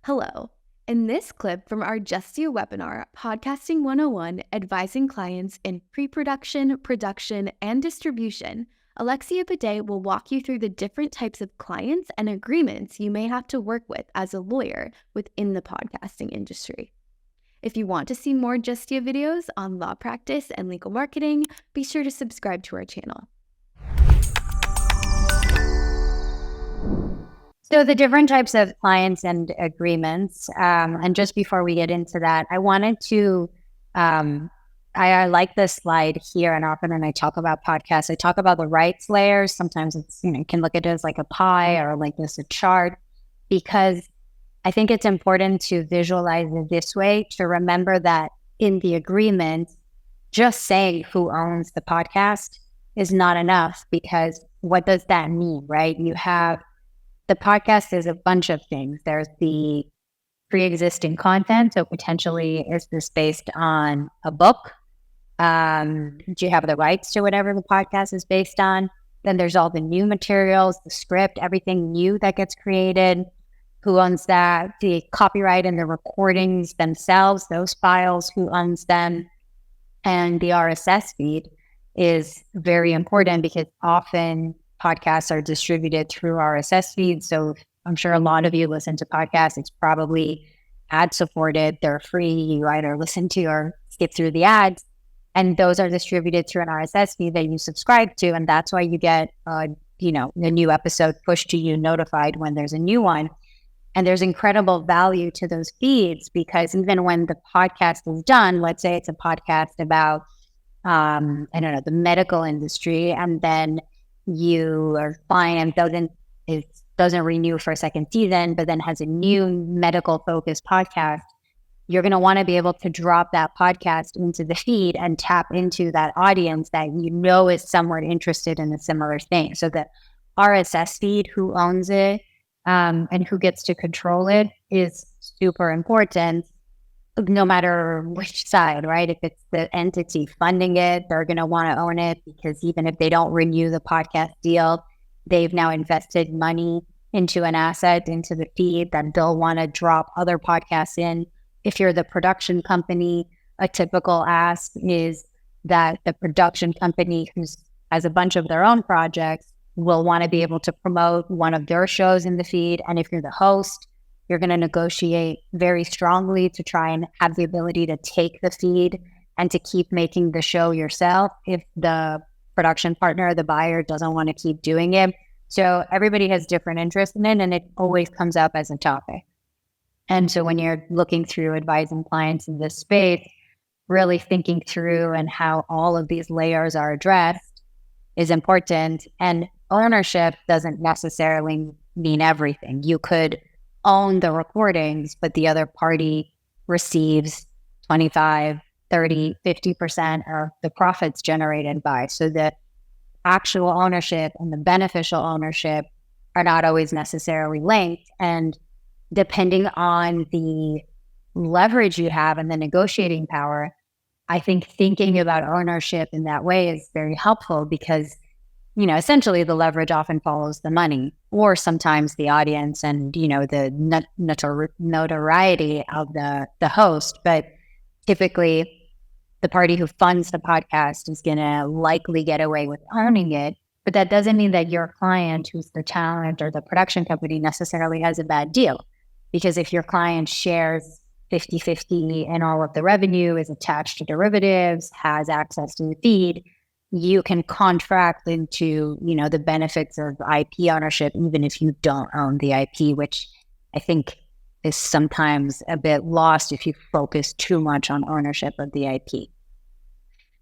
Hello. In this clip from our Justia webinar, Podcasting 101, Advising Clients in Pre-Production, Production, and Distribution, Alexia Bidet will walk you through the different types of clients and agreements you may have to work with as a lawyer within the podcasting industry. If you want to see more Justia videos on law practice and legal marketing, be sure to subscribe to our channel. So the different types of clients and agreements, and just before we get into that, I wanted to, I like this slide here, and often when I talk about podcasts, I talk about the rights layers. Sometimes it's, you can look at it as like a pie or like this, a chart, because I think it's important to visualize it this way, to remember that in the agreement, just saying who owns the podcast is not enough, because what does that mean, right? The podcast is a bunch of things. There's the pre-existing content. So potentially, is this based on a book? Do you have the rights to whatever the podcast is based on? Then there's all the new materials, the script, everything new that gets created. Who owns that? The copyright and the recordings themselves, those files, who owns them? And the RSS feed is very important, because often podcasts are distributed through RSS feeds. So I'm sure a lot of you listen to podcasts. It's probably ad supported. They're free. You either listen to or skip through the ads. And those are distributed through an RSS feed that you subscribe to. And that's why you get, the new episode pushed to you, notified when there's a new one. And there's incredible value to those feeds, because even when the podcast is done, let's say it's a podcast about, the medical industry, and then your client doesn't renew for a second season, but then has a new medical focused podcast, you're going to want to be able to drop that podcast into the feed and tap into that audience that is somewhat interested in a similar thing. So the RSS feed, who owns it, and who gets to control it, is super important, no matter which side, right? If it's the entity funding it, they're going to want to own it, because even if they don't renew the podcast deal, they've now invested money into an asset, into the feed, that they'll want to drop other podcasts in. If you're the production company, a typical ask is that the production company, who has a bunch of their own projects, will want to be able to promote one of their shows in the feed. And if you're the host, you're going to negotiate very strongly to try and have the ability to take the feed and to keep making the show yourself if the production partner, the buyer, doesn't want to keep doing it. So everybody has different interests in it, and it always comes up as a topic. And so when you're looking through advising clients in this space, really thinking through and how all of these layers are addressed is important. And ownership doesn't necessarily mean everything. You could own the recordings, but the other party receives 25, 30, 50% of the profits generated by. So the actual ownership and the beneficial ownership are not always necessarily linked. And depending on the leverage you have and the negotiating power, I think thinking about ownership in that way is very helpful, because essentially the leverage often follows the money, or sometimes the audience and, the notoriety of the host. But typically the party who funds the podcast is going to likely get away with owning it. But that doesn't mean that your client, who's the talent or the production company, necessarily has a bad deal. Because if your client shares 50-50 and all of the revenue is attached to derivatives, has access to the feed, you can contract into, the benefits of IP ownership, even if you don't own the IP, which I think is sometimes a bit lost if you focus too much on ownership of the IP.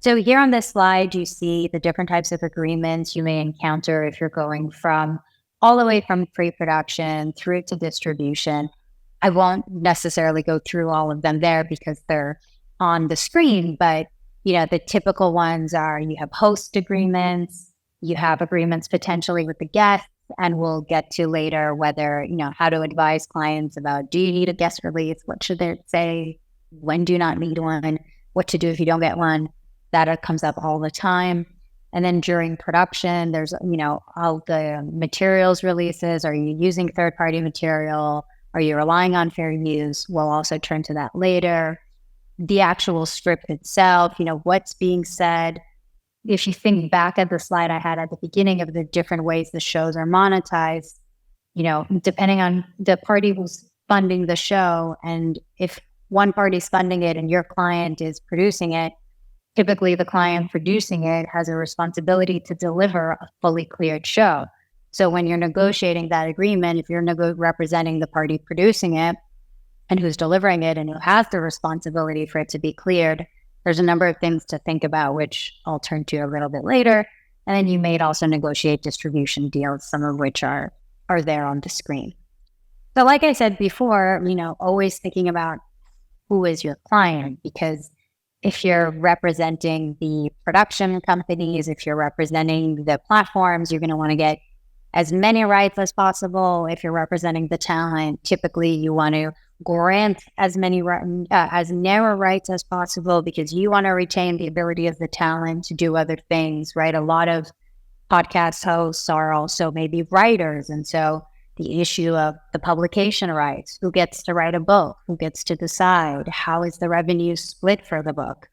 So here on this slide, you see the different types of agreements you may encounter if you're going from all the way from pre-production through to distribution. I won't necessarily go through all of them there because they're on the screen, but the typical ones are, you have host agreements, you have agreements potentially with the guests, and we'll get to later whether, how to advise clients about, do you need a guest release? What should they say? When do you not need one? What to do if you don't get one? That comes up all the time. And then during production, there's, all the materials releases. Are you using third-party material? Are you relying on fair use? We'll also turn to that later. The actual script itself, what's being said. If you think back at the slide I had at the beginning of the different ways the shows are monetized, depending on the party who's funding the show, and if one party's funding it and your client is producing it, typically the client producing it has a responsibility to deliver a fully cleared show. So when you're negotiating that agreement, if you're representing the party producing it and who's delivering it and who has the responsibility for it to be cleared, there's a number of things to think about, which I'll turn to a little bit later. And then you may also negotiate distribution deals, some of which are there on the screen. So like I said before, always thinking about who is your client, because if you're representing the production companies, if you're representing the platforms, you're going to want to get as many rights as possible. If you're representing the talent, typically you want to grant as narrow rights as possible, because you want to retain the ability of the talent to do other things, right? A lot of podcast hosts are also maybe writers. And so the issue of the publication rights, who gets to write a book, who gets to decide, how is the revenue split for the book,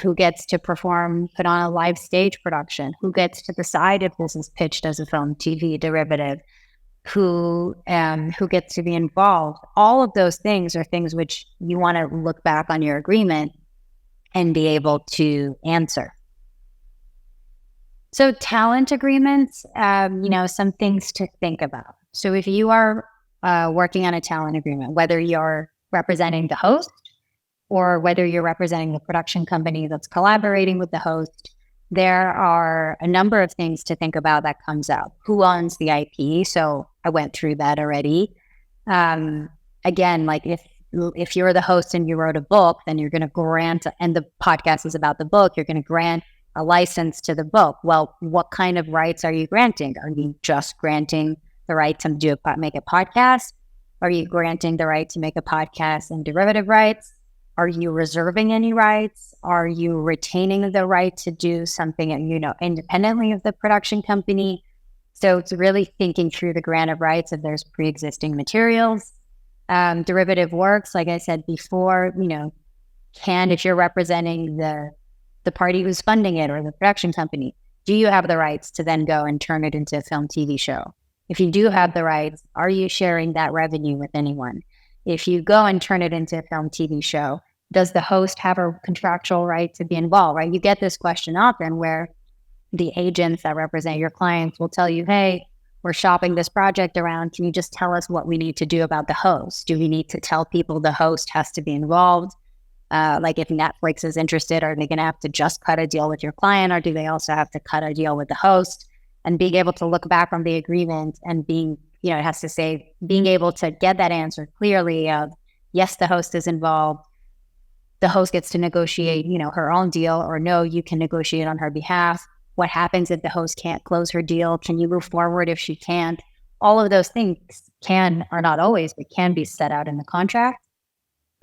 who gets to put on a live stage production, who gets to decide if this is pitched as a film, TV derivative, who gets to be involved. All of those things are things which you want to look back on your agreement and be able to answer. So talent agreements, some things to think about. So if you are working on a talent agreement, whether you're representing the host or whether you're representing the production company that's collaborating with the host, there are a number of things to think about that comes out. Who owns the IP? So I went through that already. Again, like if you're the host and you wrote a book, then you're going to grant, and the podcast is about the book, you're going to grant a license to the book. Well, what kind of rights are you granting? Are you just granting the right to make a podcast? Are you granting the right to make a podcast and derivative rights? Are you reserving any rights? Are you retaining the right to do something, independently of the production company? So it's really thinking through the grant of rights if there's pre-existing materials. Derivative works, like I said before, if you're representing the party who's funding it or the production company, do you have the rights to then go and turn it into a film, TV show? If you do have the rights, are you sharing that revenue with anyone? If you go and turn it into a film, TV show, does the host have a contractual right to be involved, right? You get this question often where the agents that represent your clients will tell you, hey, we're shopping this project around. Can you just tell us what we need to do about the host? Do we need to tell people the host has to be involved? Like if Netflix is interested, are they going to have to just cut a deal with your client, or do they also have to cut a deal with the host? And being able to look back on the agreement and being able to get that answer clearly of, yes, the host is involved. The host gets to negotiate, her own deal, or no, you can negotiate on her behalf. What happens if the host can't close her deal? Can you move forward if she can't? All of those things are not always, but can be set out in the contract.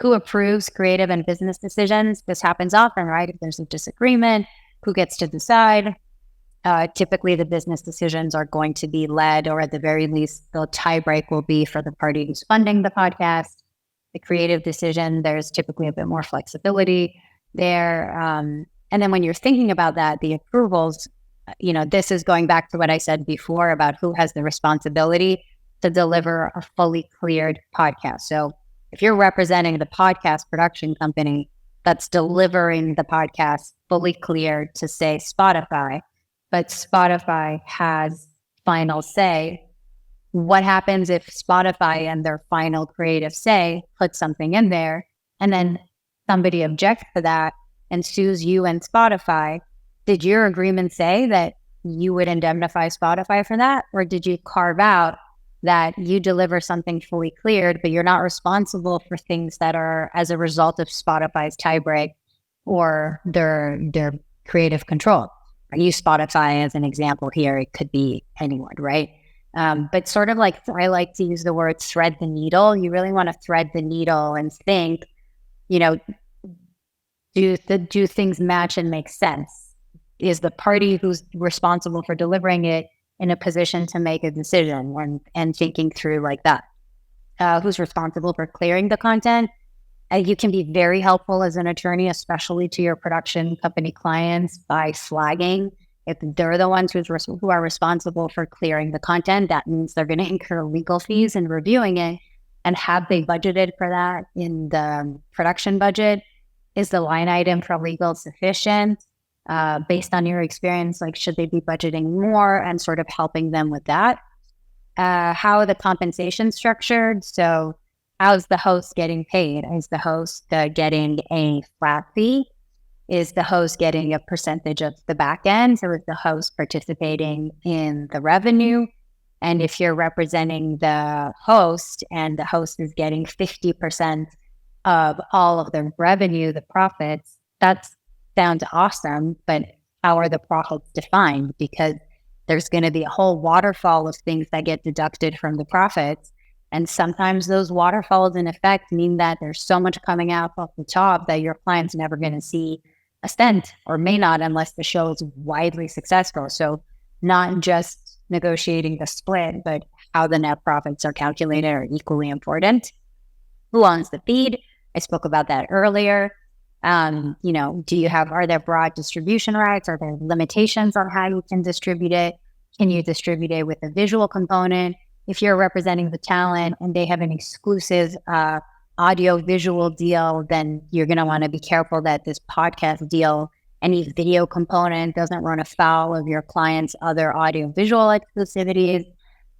Who approves creative and business decisions? This happens often, right? If there's a disagreement, who gets to decide? Typically, the business decisions are going to be led, or at the very least, the tie break will be for the party who's funding the podcast. The creative decision, there's typically a bit more flexibility there. And then when you're thinking about that, the approvals, this is going back to what I said before about who has the responsibility to deliver a fully cleared podcast. So if you're representing the podcast production company that's delivering the podcast fully cleared to, say, Spotify, but Spotify has final say, what happens if Spotify and their final creative say put something in there and then somebody objects to that and sues you and Spotify? Did your agreement say that you would indemnify Spotify for that? Or did you carve out that you deliver something fully cleared, but you're not responsible for things that are as a result of Spotify's tiebreak or their creative control? I use Spotify as an example here. It could be anyone, right? But sort of like, I like to use the word thread the needle. You really want to thread the needle and think, do things match and make sense? Is the party who's responsible for delivering it in a position to make a decision and thinking through like that? who's responsible for clearing the content. You can be very helpful as an attorney, especially to your production company clients, by flagging if they're the ones who are responsible for clearing the content. That means they're going to incur legal fees in reviewing it. And have they budgeted for that in the production budget? Is the line item for legal sufficient? Based on your experience, like, should they be budgeting more, and sort of helping them with that? How are the compensation structured? So how's the host getting paid? Is the host getting a flat fee? Is the host getting a percentage of the back end? Or is the host participating in the revenue? And if you're representing the host and the host is getting 50% of all of the revenue, the profits, that sounds awesome, but how are the profits defined? Because there's going to be a whole waterfall of things that get deducted from the profits. And sometimes those waterfalls in effect mean that there's so much coming out off the top that your client's never going to see a cent, or may not, unless the show is widely successful. So not just negotiating the split, but how the net profits are calculated are equally important. Who owns the feed? I spoke about that earlier. Are there broad distribution rights? Are there limitations on how you can distribute it? Can you distribute it with a visual component? If you're representing the talent and they have an exclusive audio visual deal, then you're going to want to be careful that this podcast deal, any video component, doesn't run afoul of your client's other audio visual exclusivities.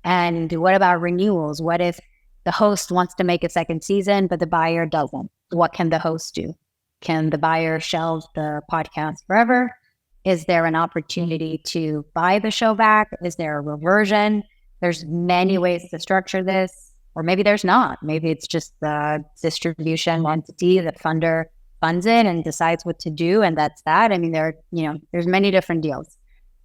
And what about renewals? What if the host wants to make a second season, but the buyer doesn't? What can the host do? Can the buyer shelve the podcast forever? Is there an opportunity to buy the show back? Is there a reversion? There's many ways to structure this. Or maybe there's not. Maybe it's just the distribution entity, the funder funds it and decides what to do, and that's that. I mean, there's many different deals.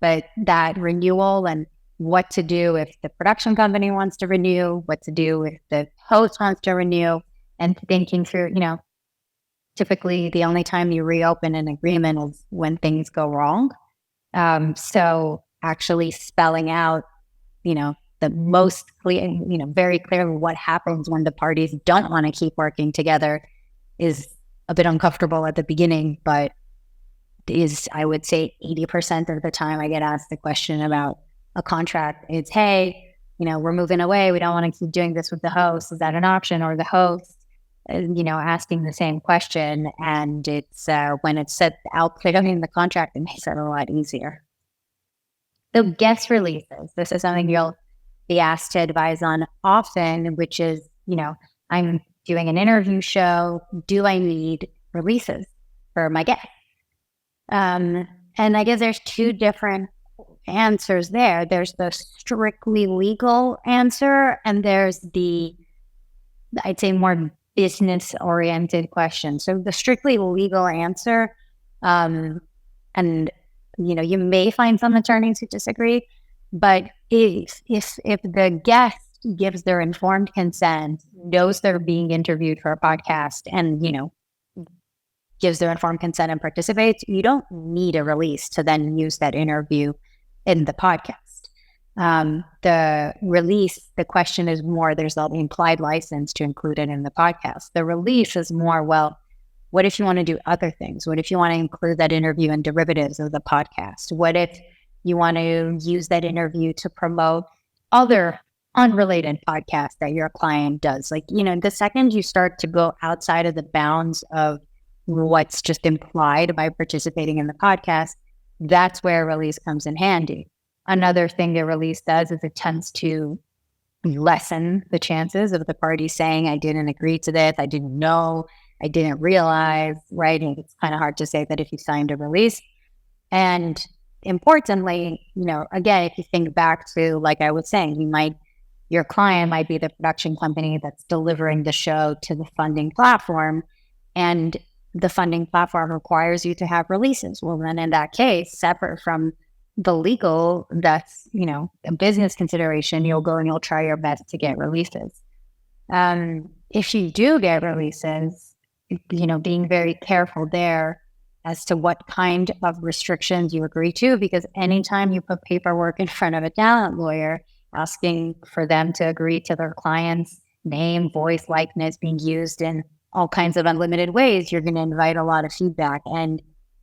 But that renewal and what to do if the production company wants to renew, what to do if the host wants to renew, and thinking through, typically the only time you reopen an agreement is when things go wrong. So actually spelling out, the most clear, very clearly what happens when the parties don't want to keep working together is a bit uncomfortable at the beginning, but is, I would say, 80% of the time I get asked the question about a contract. It's, hey, we're moving away. We don't want to keep doing this with the host. Is that an option? Or the host, asking the same question. And it's when it's set out clearly in the contract, it makes it a lot easier. So guest releases. This is something you'll be asked to advise on often, which is, I'm doing an interview show. Do I need releases for my guests? And I guess there's two different answers there. There's the strictly legal answer, and there's the, I'd say, more business-oriented question. So the strictly legal answer, and you may find some attorneys who disagree, but if the guest gives their informed consent, knows they're being interviewed for a podcast, and gives their informed consent and participates, you don't need a release to then use that interview in the podcast. The release, the question is more, there's the implied license to include it in the podcast. The release is more, well, what if you want to do other things? What if you want to include that interview in derivatives of the podcast? What if you want to use that interview to promote other unrelated podcasts that your client does? The second you start to go outside of the bounds of what's just implied by participating in the podcast, that's where a release comes in handy. Another thing the release does is it tends to lessen the chances of the party saying, I didn't agree to this, I didn't know, I didn't realize, right? And it's kind of hard to say that if you signed a release. And importantly, again, if you think back to, like I was saying, your client might be the production company that's delivering the show to the funding platform, and the funding platform requires you to have releases. Well, then in that case, separate from the legal, that's, a business consideration, you'll go and you'll try your best to get releases. If you do get releases, being very careful there as to what kind of restrictions you agree to, because anytime you put paperwork in front of a talent lawyer asking for them to agree to their client's name, voice, likeness being used in all kinds of unlimited ways, you're going to invite a lot of feedback. And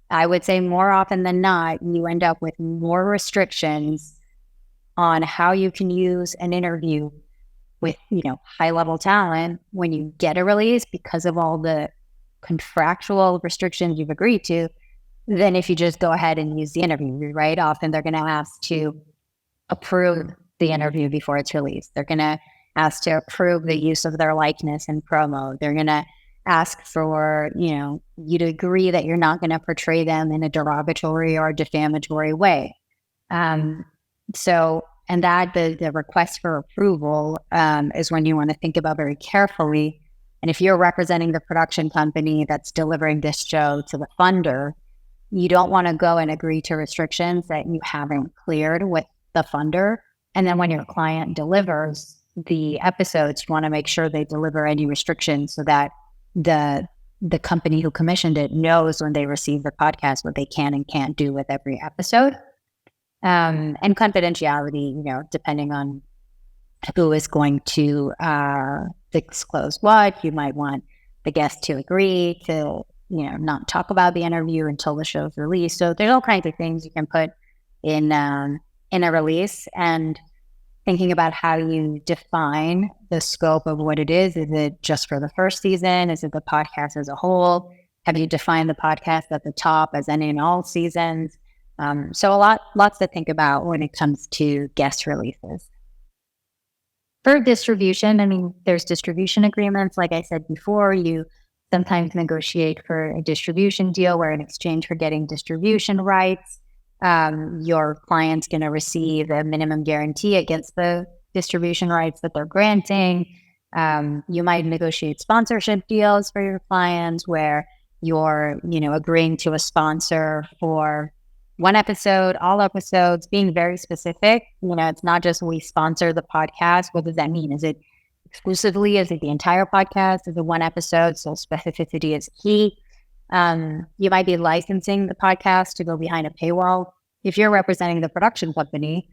I would say more often than not, you end up with more restrictions on how you can use an interview with, high level talent when you get a release because of all the contractual restrictions you've agreed to, than if you just go ahead and use the interview, right? Often they're going to ask to approve the interview before it's released. They're going to ask to approve the use of their likeness in promo. They're going to ask for, you to agree that you're not going to portray them in a derogatory or defamatory way. And that the request for approval is when you want to think about very carefully. And if you're representing the production company that's delivering this show to the funder, you don't want to go and agree to restrictions that you haven't cleared with the funder. And then when your client delivers the episodes, you want to make sure they deliver any restrictions so that the company who commissioned it knows when they receive the podcast what they can and can't do with every episode. And confidentiality, depending on who is going to disclose what, you might want the guest to agree to, not talk about the interview until the show's released. So there's all kinds of things you can put in a release, and thinking about how you define the scope of what it is. Is it just for the first season? Is it the podcast as a whole? Have you defined the podcast at the top as any and all seasons? So lots to think about when it comes to guest releases. For distribution, there's distribution agreements. Like I said before, you sometimes negotiate for a distribution deal where in exchange for getting distribution rights, your client's going to receive a minimum guarantee against the distribution rights that they're granting. You might negotiate sponsorship deals for your clients where you're, agreeing to a sponsor for one episode, all episodes, being very specific. It's not just we sponsor the podcast. What does that mean? Is it exclusively? Is it the entire podcast? Is it one episode? So specificity is key. You might be licensing the podcast to go behind a paywall. If you're representing the production company,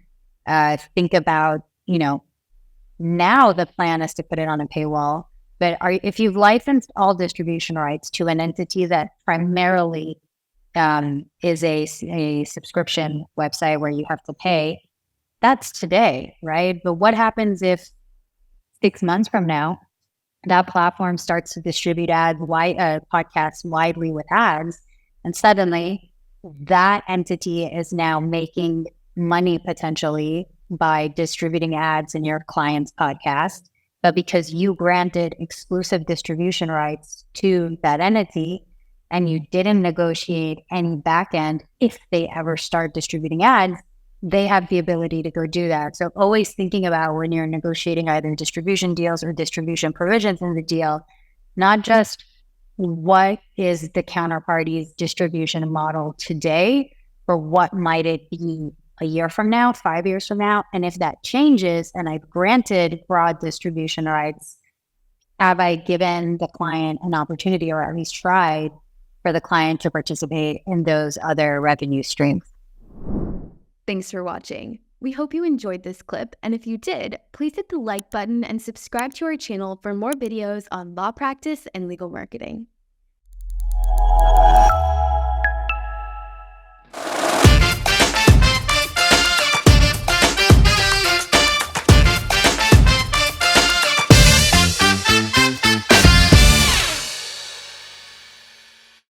think about, now the plan is to put it on a paywall. But if you've licensed all distribution rights to an entity that primarily is a subscription website where you have to pay, that's today, right? But what happens if 6 months from now, that platform starts to distribute podcasts widely with ads, and suddenly that entity is now making money potentially by distributing ads in your client's podcast. But because you granted exclusive distribution rights to that entity and you didn't negotiate any backend, if they ever start distributing ads, they have the ability to go do that. So always thinking about when you're negotiating either distribution deals or distribution provisions in the deal, not just what is the counterparty's distribution model today, but what might it be a year from now, 5 years from now? And if that changes and I've granted broad distribution rights, have I given the client an opportunity, or at least tried for the client to participate in those other revenue streams? Thanks for watching. We hope you enjoyed this clip, and if you did, please hit the like button and subscribe to our channel for more videos on law practice and legal marketing.